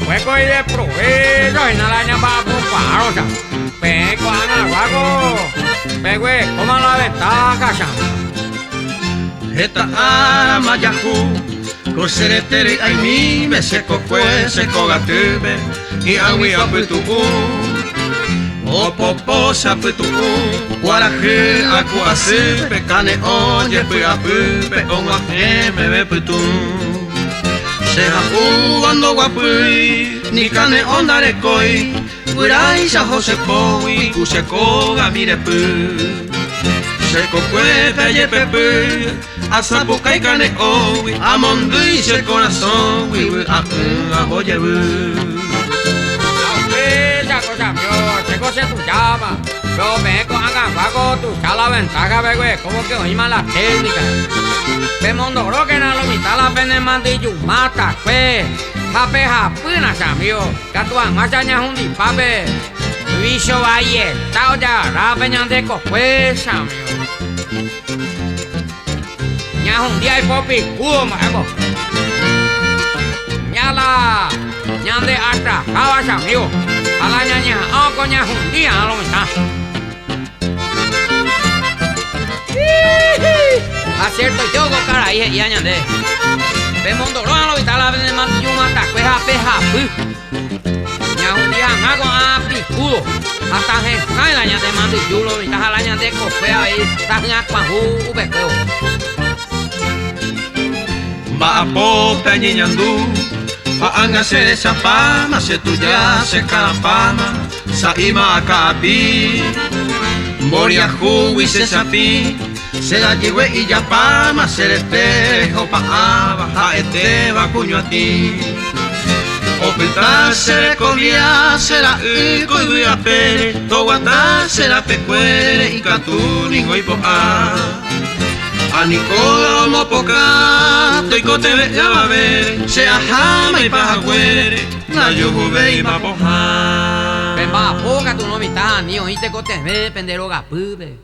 hueco y de provecho y nada ya va a ocupar, o sea. Peco, ana, guaco. Pegue, coma la ventaja, ya. Eta ama yahu, koseretere ay mi me seko kwe seko gatube, y awi apetuku. Opopo sapetuku, guaraje aku ase, pekane oye pe apu, pe onwa me be putu. Se hapu ando guapui, ni kane ondare koi, guirai sa jose koi, kuseko gamire pu. Seko kwe peye pepe, asapu kai kane owi, amondui se corazón, wi a boye Esa cosa, yo, se cosa tu llama. Yo vengo acá, guaco, tú ya la ventaja, güey, como que oí mala técnica. Pe mondo ro que na lo mitad la pena mandillo mata, pues. Pape japuna, amigo. Catuan, machaña un pape. Bicho valle, tao ya, la peña de pues, amigo. Ña un día y popi, mago. Ñala, ñande hasta, cabas, amigo. A la ñaña, coña un día, a lo mitad. Acierto yo con cara ahí y añade. Ve mondo lo han visto la vez más yo mata cueja peja pu. Ya un día hago a picudo. Hasta que cae la ñade mando yo lo vista la ñade copea ahí. Está en acuaju ubepeo. Va a popa ñiñandú, va a hacer esa pama, se tuya se carapama, saima akapi, moria juwi se sapi. Se la llevé y ya pama, se le espejo pa baja este va cuño a ti. O pintar se le comía, se la ico y voy a pere, toguata se la pecuere y caturingo y boa. A Nicola mo poca, estoy cote ve ya va ver, se ajama y paja güere, la yujuve y va poja. Ven va, poca tu no mitad, ni oíste cote ve, penderoga pube.